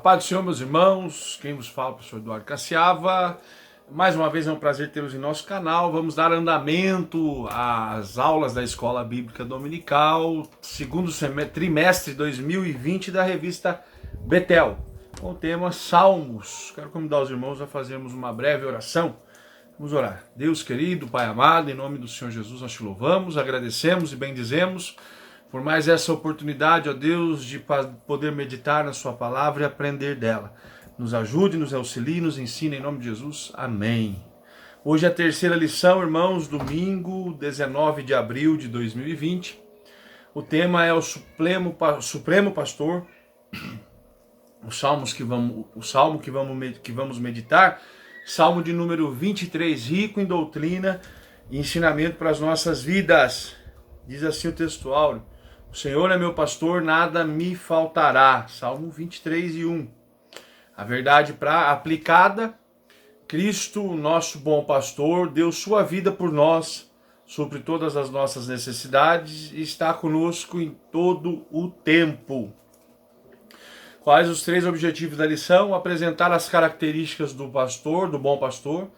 paz do Senhor, meus irmãos, quem vos fala é o professor Eduardo Cassiava. Mais uma vez é um prazer tê-los em nosso canal. Vamos dar andamento às aulas da Escola Bíblica Dominical, segundo trimestre 2020 da revista Betel, com o tema Salmos. Quero convidar os irmãos a fazermos uma breve oração. Vamos orar. Deus querido, Pai amado, em nome do Senhor Jesus nós te louvamos, agradecemos e bendizemos por mais essa oportunidade, ó Deus, de poder meditar na sua palavra e aprender dela. Nos ajude, nos auxilie, nos ensine em nome de Jesus. Amém. Hoje é a terceira lição, irmãos, domingo 19 de abril de 2020. O tema é o Supremo Pastor. O salmo que vamos meditar, Salmo de número 23, rico em doutrina e ensinamento para as nossas vidas. Diz assim o texto áureo: o Senhor é meu pastor, nada me faltará. Salmo 23 e 1. A verdade aplicada: Cristo, nosso bom pastor, deu sua vida por nós, supre todas as nossas necessidades e está conosco em todo o tempo. Quais os três objetivos da lição? Apresentar as características do pastor, do bom pastor,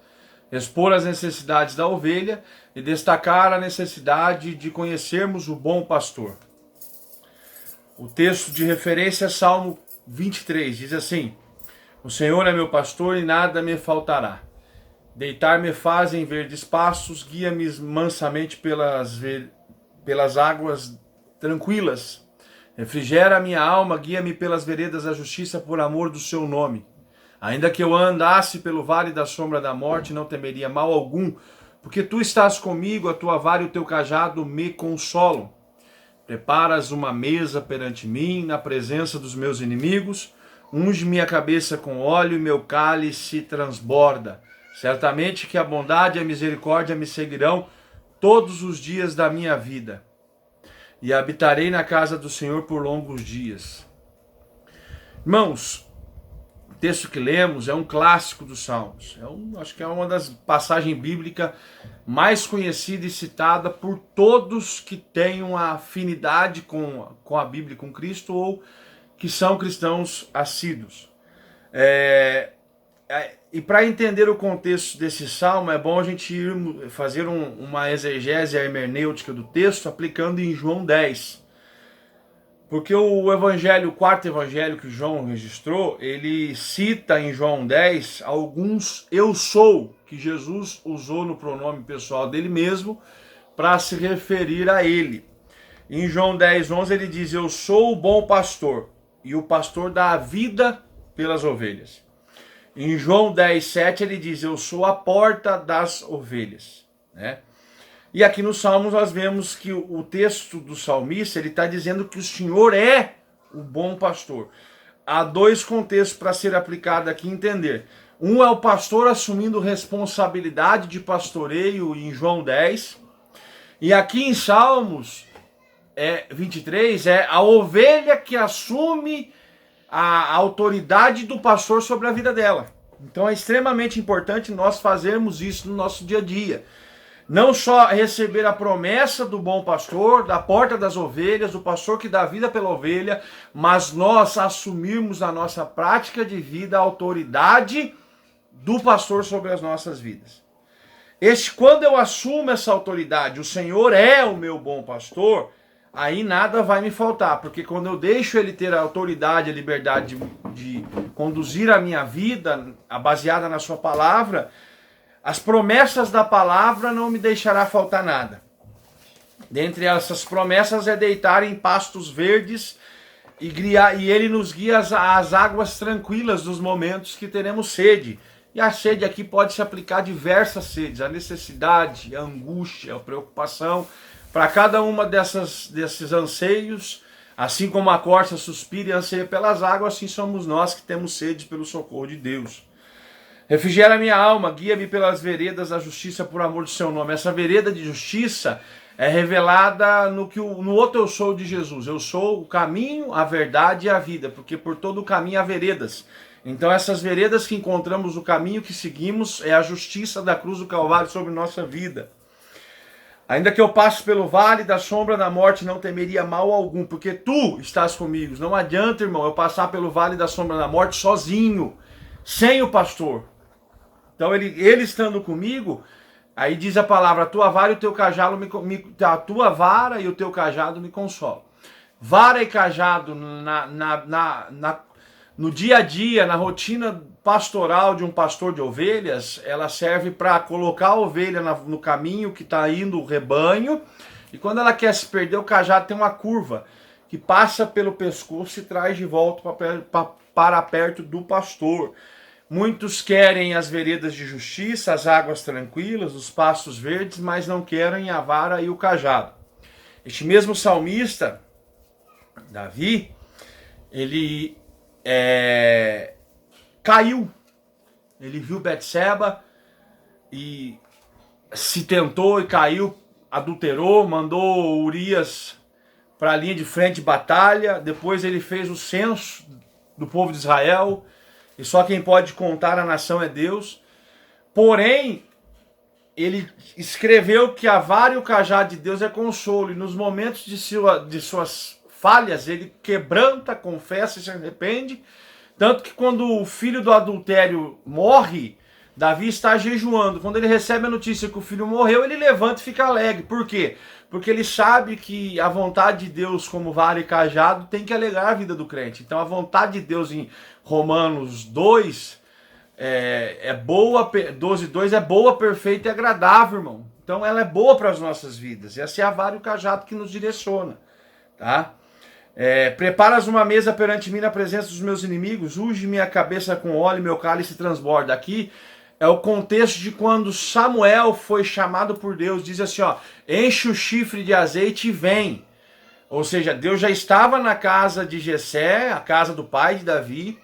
expor as necessidades da ovelha e destacar a necessidade de conhecermos o bom pastor. O texto de referência é Salmo 23, diz assim: o Senhor é meu pastor e nada me faltará. Deitar-me faz em verdes pastos, guia-me mansamente pelas águas tranquilas. Refrigera a minha alma, guia-me pelas veredas da justiça por amor do seu nome. Ainda que eu andasse pelo vale da sombra da morte, não temeria mal algum, porque tu estás comigo, a tua vara e o teu cajado me consolam. Preparas uma mesa perante mim, na presença dos meus inimigos, unge minha cabeça com óleo e meu cálice transborda. Certamente que a bondade e a misericórdia me seguirão todos os dias da minha vida, e habitarei na casa do Senhor por longos dias. Irmãos, o texto que lemos é um clássico dos Salmos. Acho que é uma das passagens bíblicas mais conhecida e citada por todos que têm uma afinidade com a Bíblia, com Cristo, ou que são cristãos assíduos. E para entender o contexto desse salmo, é bom a gente fazer uma exegese hermenêutica do texto, aplicando em João 10. Porque o quarto evangelho que João registrou, ele cita em João 10 alguns eu sou, que Jesus usou no pronome pessoal dele mesmo para se referir a ele. Em João 10, 11 ele diz: eu sou o bom pastor, e o pastor dá a vida pelas ovelhas. Em João 10, 7 ele diz: eu sou a porta das ovelhas, né? E aqui nos Salmos nós vemos que o texto do salmista, ele está dizendo que o Senhor é o bom pastor. Há dois contextos para ser aplicado aqui e entender. Um é o pastor assumindo responsabilidade de pastoreio em João 10. E aqui em Salmos 23 é a ovelha que assume a autoridade do pastor sobre a vida dela. Então é extremamente importante nós fazermos isso no nosso dia a dia. Não só receber a promessa do bom pastor, da porta das ovelhas, do pastor que dá vida pela ovelha, mas nós assumirmos na nossa prática de vida a autoridade do pastor sobre as nossas vidas. Quando eu assumo essa autoridade, o Senhor é o meu bom pastor, aí nada vai me faltar, porque quando eu deixo ele ter a autoridade, a liberdade de conduzir a minha vida, baseada na sua palavra, as promessas da palavra não me deixará faltar nada. Dentre essas promessas é deitar em pastos verdes e ele nos guia às águas tranquilas dos momentos que teremos sede. E a sede aqui pode se aplicar a diversas sedes, a necessidade, a angústia, a preocupação. Para cada uma desses anseios, assim como a corça suspira e anseia pelas águas, assim somos nós que temos sede pelo socorro de Deus. Refrigera minha alma, guia-me pelas veredas da justiça por amor do seu nome. Essa vereda de justiça é revelada no outro eu sou de Jesus. Eu sou o caminho, a verdade e a vida, porque por todo o caminho há veredas. Então essas veredas que encontramos, o caminho que seguimos, é a justiça da cruz do Calvário sobre nossa vida. Ainda que eu passe pelo vale da sombra da morte, não temeria mal algum, porque tu estás comigo. Não adianta, irmão, eu passar pelo vale da sombra da morte sozinho, sem o pastor. Então ele estando comigo, aí diz a palavra, a tua vara e o teu cajado a tua vara e o teu cajado me consolam. Vara e cajado no dia a dia, na rotina pastoral de um pastor de ovelhas, ela serve para colocar a ovelha no caminho que está indo o rebanho, e quando ela quer se perder, o cajado tem uma curva que passa pelo pescoço e traz de volta para perto do pastor. Muitos querem as veredas de justiça, as águas tranquilas, os pastos verdes, mas não querem a vara e o cajado. Este mesmo salmista, Davi, ele caiu. Ele viu Betseba e se tentou e caiu, adulterou, mandou Urias para a linha de frente de batalha. Depois ele fez o censo do povo de Israel, e só quem pode contar a nação é Deus. Porém, ele escreveu que a vara e o cajado de Deus é consolo, e nos momentos de suas falhas, ele quebranta, confessa e se arrepende. Tanto que quando o filho do adultério morre, Davi está jejuando. Quando ele recebe a notícia que o filho morreu, ele levanta e fica alegre. Por quê? Porque ele sabe que a vontade de Deus, como vara e cajado, tem que alegrar a vida do crente. Então a vontade de Deus em Romanos 2 é boa, 12:2 é boa, perfeita e agradável, irmão. Então ela é boa para as nossas vidas. Essa é a vara e o cajado que nos direciona, tá? Preparas uma mesa perante mim na presença dos meus inimigos, unge minha cabeça com óleo e meu cálice transborda. Aqui é o contexto de quando Samuel foi chamado por Deus, diz assim, ó, enche o chifre de azeite e vem. Ou seja, Deus já estava na casa de Jessé, a casa do pai de Davi,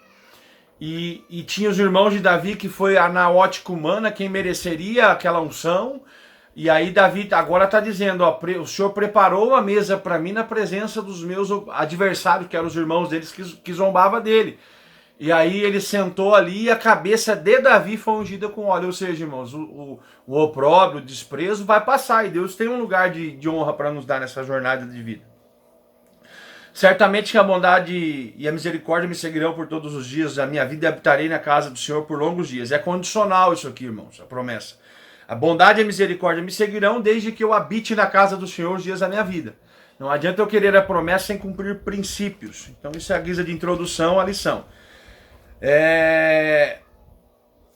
e tinha os irmãos de Davi, que foi a naótica humana, quem mereceria aquela unção. E aí Davi agora está dizendo, ó, o Senhor preparou a mesa para mim na presença dos meus adversários, que eram os irmãos deles que zombavam dele. E aí ele sentou ali e a cabeça de Davi foi ungida com óleo. Ou seja, irmãos, o opróbrio, o desprezo vai passar, e Deus tem um lugar de honra para nos dar nessa jornada de vida. Certamente que a bondade e a misericórdia me seguirão por todos os dias da minha vida, e habitarei na casa do Senhor por longos dias. É condicional isso aqui, irmãos, a promessa. A bondade e a misericórdia me seguirão desde que eu habite na casa do Senhor os dias da minha vida. Não adianta eu querer a promessa sem cumprir princípios. Então isso é a guisa de introdução à lição.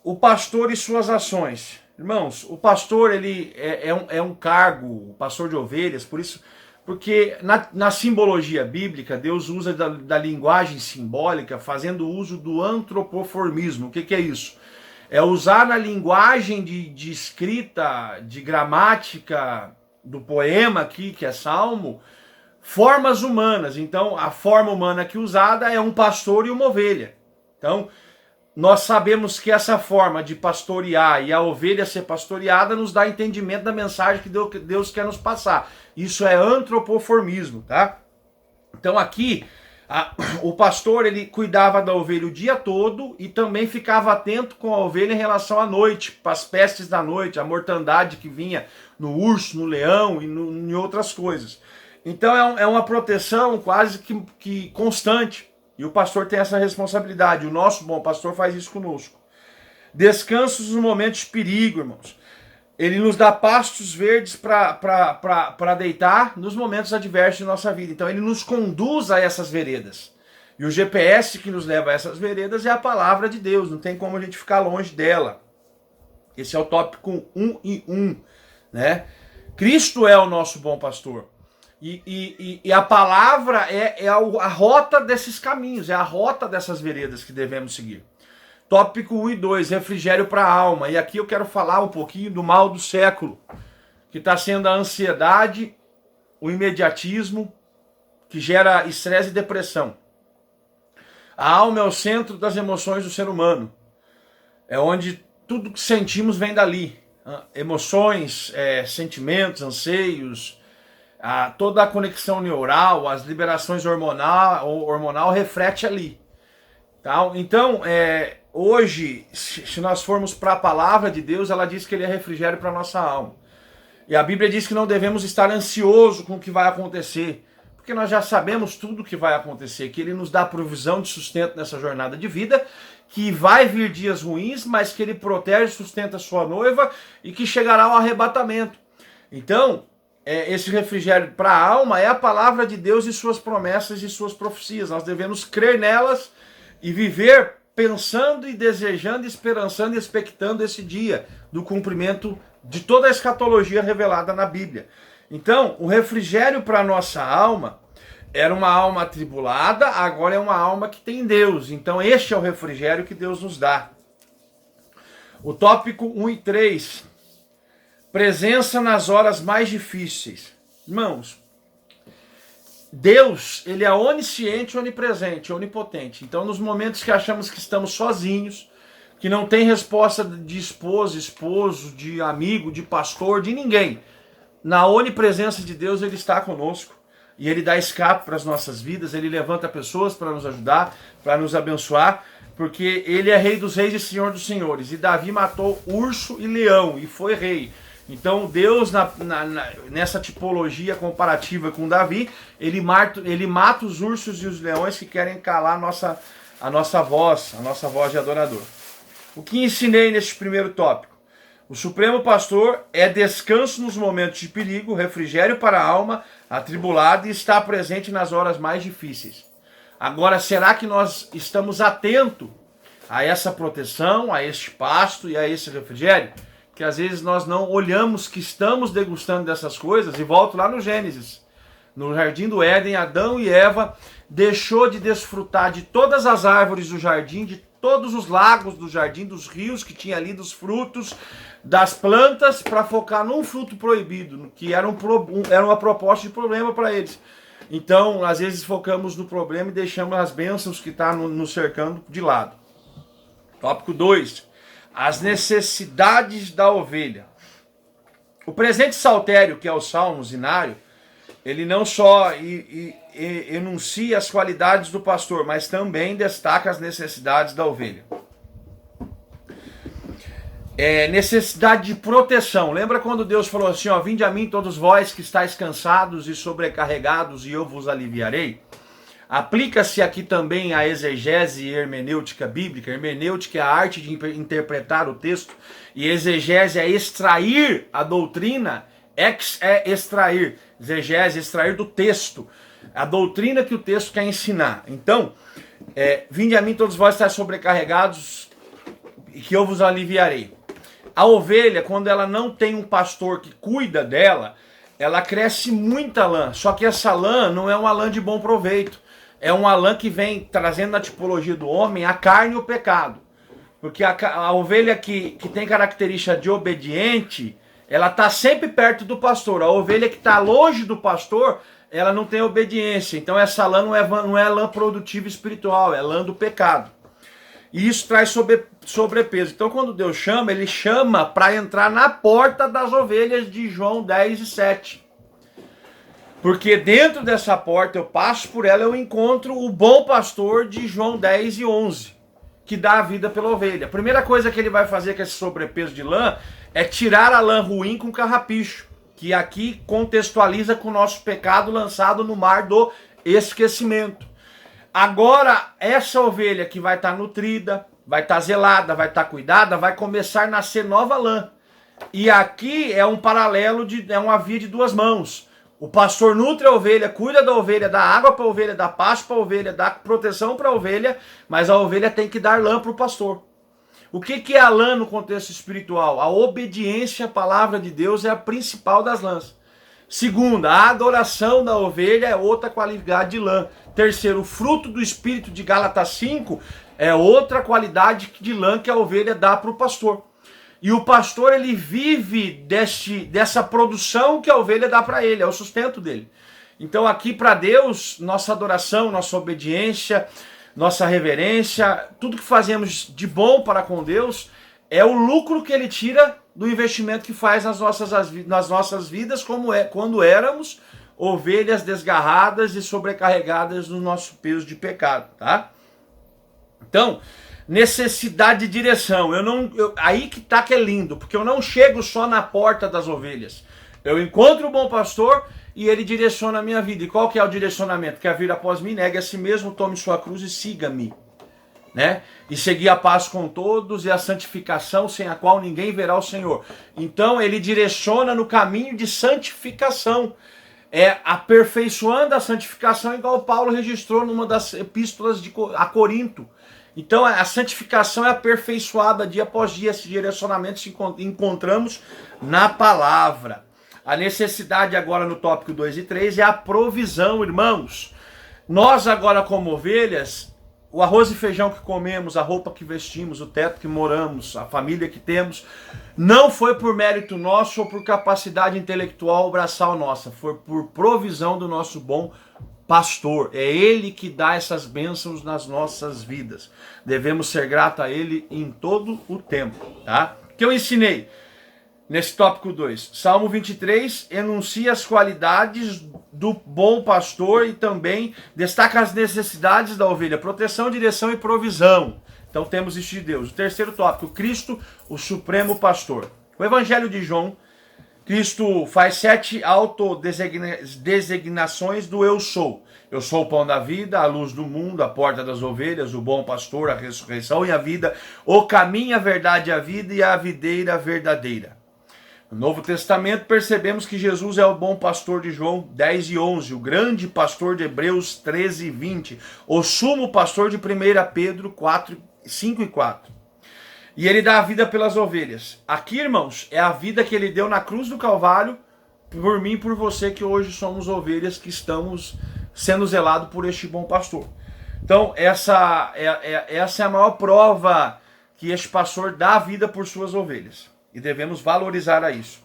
O pastor e suas ações. Irmãos, o pastor ele é um cargo, o pastor de ovelhas, por isso, porque na simbologia bíblica, Deus usa da linguagem simbólica, fazendo uso do antropoformismo. O que é isso? É usar na linguagem de escrita, de gramática do poema aqui, que é Salmo, formas humanas. Então, a forma humana aqui usada é um pastor e uma ovelha. Então, nós sabemos que essa forma de pastorear e a ovelha ser pastoreada nos dá entendimento da mensagem que Deus quer nos passar. Isso é antropoformismo, tá? Então, aqui o pastor ele cuidava da ovelha o dia todo e também ficava atento com a ovelha em relação à noite, para as pestes da noite, a mortandade que vinha no urso, no leão e em outras coisas. Então é uma proteção quase que constante, e o pastor tem essa responsabilidade. O nosso bom pastor faz isso conosco. Descansos nos momentos de perigo, irmãos. Ele nos dá pastos verdes para deitar nos momentos adversos de nossa vida. Então ele nos conduz a essas veredas. E o GPS que nos leva a essas veredas é a palavra de Deus. Não tem como a gente ficar longe dela. Esse é o tópico 1 e 1. Né? Cristo é o nosso bom pastor. E a palavra é a rota desses caminhos, é a rota dessas veredas que devemos seguir. Tópico 1 e 2, refrigério para a alma. E aqui eu quero falar um pouquinho do mal do século, que está sendo a ansiedade, o imediatismo, que gera estresse e depressão. A alma é o centro das emoções do ser humano. É onde tudo que sentimos vem dali. Emoções, sentimentos, anseios, toda a conexão neural, as liberações hormonal reflete ali. Tá? Então, hoje, se nós formos para a palavra de Deus, ela diz que ele é refrigério para a nossa alma. E a Bíblia diz que não devemos estar ansiosos com o que vai acontecer, porque nós já sabemos tudo o que vai acontecer, que Ele nos dá provisão de sustento nessa jornada de vida, que vai vir dias ruins, mas que Ele protege e sustenta a sua noiva e que chegará ao arrebatamento. Então, esse refrigério para a alma é a palavra de Deus e suas promessas e suas profecias. Nós devemos crer nelas e viver pensando e desejando, esperançando e expectando esse dia do cumprimento de toda a escatologia revelada na Bíblia. Então, o refrigério para a nossa alma era uma alma atribulada, agora é uma alma que tem Deus. Então, este é o refrigério que Deus nos dá. O tópico 1 e 3. Presença nas horas mais difíceis. Irmãos, Deus, Ele é onisciente, onipresente, onipotente. Então, nos momentos que achamos que estamos sozinhos, que não tem resposta de esposo, de amigo, de pastor, de ninguém, na onipresença de Deus, Ele está conosco. E Ele dá escape para as nossas vidas, Ele levanta pessoas para nos ajudar, para nos abençoar, porque Ele é Rei dos Reis e Senhor dos Senhores. E Davi matou urso e leão e foi rei. Então Deus, nessa tipologia comparativa com Davi, ele mata os ursos e os leões que querem calar a nossa voz de adorador. O que ensinei neste primeiro tópico? O Supremo Pastor é descanso nos momentos de perigo, refrigério para a alma atribulada e está presente nas horas mais difíceis. Agora, será que nós estamos atentos a essa proteção, a este pasto e a esse refrigério? Que às vezes nós não olhamos que estamos degustando dessas coisas, e volto lá no Gênesis. No jardim do Éden, Adão e Eva deixou de desfrutar de todas as árvores do jardim, de todos os lagos do jardim, dos rios que tinha ali, dos frutos, das plantas, para focar num fruto proibido, que era uma proposta de problema para eles. Então, às vezes focamos no problema e deixamos as bênçãos que estão nos cercando de lado. Tópico 2. As necessidades da ovelha. O presente saltério, que é o salmo zinário, ele não só enuncia as qualidades do pastor, mas também destaca as necessidades da ovelha. Necessidade de proteção. Lembra quando Deus falou assim, ó, vinde a mim todos vós que estáis cansados e sobrecarregados e eu vos aliviarei? Aplica-se aqui também a exegese e hermenêutica bíblica. Hermenêutica é a arte de interpretar o texto e exegese é extrair a doutrina. Ex é extrair, exegese, extrair do texto, a doutrina que o texto quer ensinar. Então, vinde a mim todos vós que estáis sobrecarregados e que eu vos aliviarei. A ovelha, quando ela não tem um pastor que cuida dela, ela cresce muita lã, só que essa lã não é uma lã de bom proveito. É uma lã que vem trazendo na tipologia do homem a carne e o pecado. Porque a ovelha que tem característica de obediente, ela está sempre perto do pastor. A ovelha que está longe do pastor, ela não tem obediência. Então essa lã não é lã produtiva espiritual, é lã do pecado. E isso traz sobrepeso. Então quando Deus chama, Ele chama para entrar na porta das ovelhas de João 10 e 7. Porque dentro dessa porta, eu passo por ela, eu encontro o bom pastor de João 10 e 11, que dá a vida pela ovelha. A primeira coisa que ele vai fazer com esse sobrepeso de lã é tirar a lã ruim com carrapicho, que aqui contextualiza com o nosso pecado lançado no mar do esquecimento. Agora, essa ovelha que vai estar nutrida, vai estar zelada, vai estar cuidada, vai começar a nascer nova lã. E aqui é um paralelo, é uma via de duas mãos. O pastor nutre a ovelha, cuida da ovelha, dá água para a ovelha, dá pasto para a ovelha, dá proteção para a ovelha, mas a ovelha tem que dar lã para o pastor. O que é a lã no contexto espiritual? A obediência à palavra de Deus é a principal das lãs. Segunda, a adoração da ovelha é outra qualidade de lã. Terceiro, o fruto do Espírito de Gálatas 5 é outra qualidade de lã que a ovelha dá para o pastor. E o pastor, ele vive dessa produção que a ovelha dá para ele, é o sustento dele. Então aqui para Deus, nossa adoração, nossa obediência, nossa reverência, tudo que fazemos de bom para com Deus, é o lucro que Ele tira do investimento que faz nas nossas vidas, quando éramos ovelhas desgarradas e sobrecarregadas no nosso peso de pecado, tá? Então, necessidade de direção. Aí que tá que é lindo, porque eu não chego só na porta das ovelhas. Eu encontro o bom pastor e ele direciona a minha vida. E qual que é o direcionamento? Quer vir após mim? Negue a si mesmo, tome sua cruz e siga-me. Né? E seguir a paz com todos e a santificação sem a qual ninguém verá o Senhor. Então ele direciona no caminho de santificação. Aperfeiçoando a santificação, igual Paulo registrou numa das epístolas a Corinto. Então a santificação é aperfeiçoada dia após dia. Esse direcionamento encontramos na palavra. A necessidade agora no tópico 2 e 3 é a provisão, irmãos. Nós agora como ovelhas, o arroz e feijão que comemos, a roupa que vestimos, o teto que moramos, a família que temos, não foi por mérito nosso ou por capacidade intelectual ou braçal nossa, foi por provisão do nosso bom pastor. É ele que dá essas bênçãos nas nossas vidas. Devemos ser gratos a ele em todo o tempo, tá? O que eu ensinei nesse tópico 2? Salmo 23 enuncia as qualidades do bom pastor e também destaca as necessidades da ovelha, proteção, direção e provisão. Então temos isso de Deus. O terceiro tópico, Cristo, o supremo pastor. O Evangelho de João, Cristo faz 7 autodesignações do eu sou. Eu sou o pão da vida, a luz do mundo, a porta das ovelhas, o bom pastor, a ressurreição e a vida, o caminho, a verdade e a vida e a videira verdadeira. No Novo Testamento percebemos que Jesus é o bom pastor de João 10 e 11, o grande pastor de Hebreus 13 e 20, o sumo pastor de 1 Pedro 5 e 4. E ele dá a vida pelas ovelhas. Aqui, irmãos, é a vida que ele deu na cruz do Calvário, por mim e por você, que hoje somos ovelhas que estamos sendo zelados por este bom pastor. Então, essa é a maior prova que este pastor dá a vida por suas ovelhas. E devemos valorizar a isso.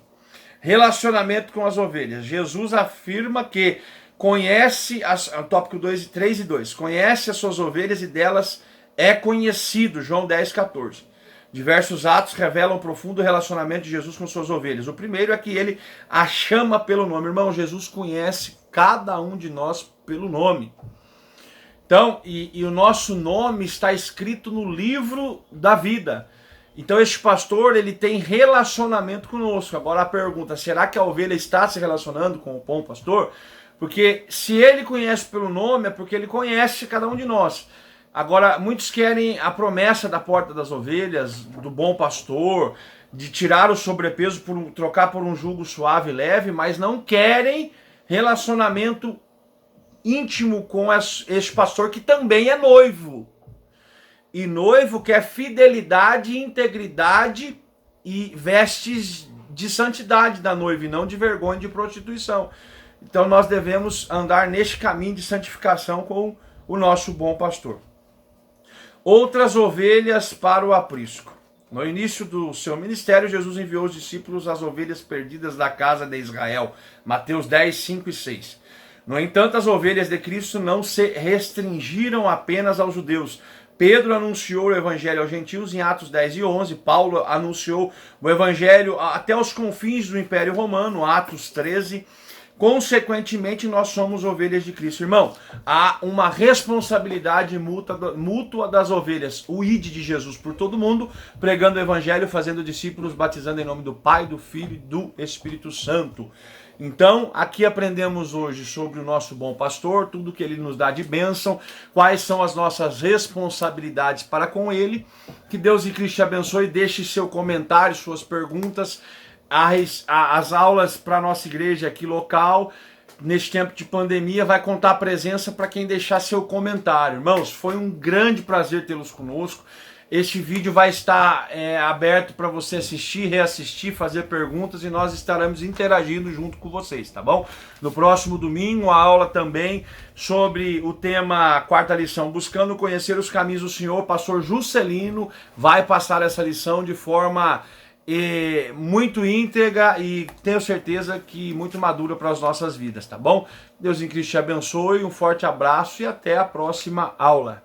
Relacionamento com as ovelhas. Jesus afirma que conhece, tópico 2, 3 e 2, conhece as suas ovelhas e delas é conhecido. João 10, 14. Diversos atos revelam o profundo relacionamento de Jesus com suas ovelhas. O primeiro é que ele a chama pelo nome. Irmão, Jesus conhece cada um de nós pelo nome. Então, e o nosso nome está escrito no livro da vida. Então este pastor, ele tem relacionamento conosco. Agora a pergunta, será que a ovelha está se relacionando com o bom pastor? Porque se ele conhece pelo nome, é porque ele conhece cada um de nós. Agora, muitos querem a promessa da porta das ovelhas, do bom pastor, de tirar o sobrepeso, trocar por um jugo suave e leve, mas não querem relacionamento íntimo com este pastor que também é noivo. E noivo quer fidelidade, integridade e vestes de santidade da noiva, e não de vergonha e de prostituição. Então nós devemos andar neste caminho de santificação com o nosso bom pastor. Outras ovelhas para o aprisco. No início do seu ministério, Jesus enviou os discípulos às ovelhas perdidas da casa de Israel. Mateus 10, 5 e 6. No entanto, as ovelhas de Cristo não se restringiram apenas aos judeus. Pedro anunciou o evangelho aos gentios em Atos 10 e 11. Paulo anunciou o evangelho até os confins do Império Romano, Atos 13. Consequentemente, nós somos ovelhas de Cristo. Irmão, há uma responsabilidade mútua das ovelhas. O ide de Jesus por todo mundo, pregando o evangelho, fazendo discípulos, batizando em nome do Pai, do Filho e do Espírito Santo. Então, aqui aprendemos hoje sobre o nosso bom pastor, tudo que ele nos dá de bênção, quais são as nossas responsabilidades para com ele. Que Deus e Cristo te abençoe, deixe seu comentário, suas perguntas. As aulas para a nossa igreja aqui local, neste tempo de pandemia, vai contar a presença para quem deixar seu comentário. Irmãos, foi um grande prazer tê-los conosco. Este vídeo vai estar aberto para você assistir, reassistir, fazer perguntas, e nós estaremos interagindo junto com vocês, tá bom? No próximo domingo, a aula também sobre o tema, quarta lição, buscando conhecer os caminhos do Senhor. O pastor Juscelino vai passar essa lição de forma muito íntegra e tenho certeza que muito madura para as nossas vidas, tá bom? Deus em Cristo te abençoe, um forte abraço e até a próxima aula.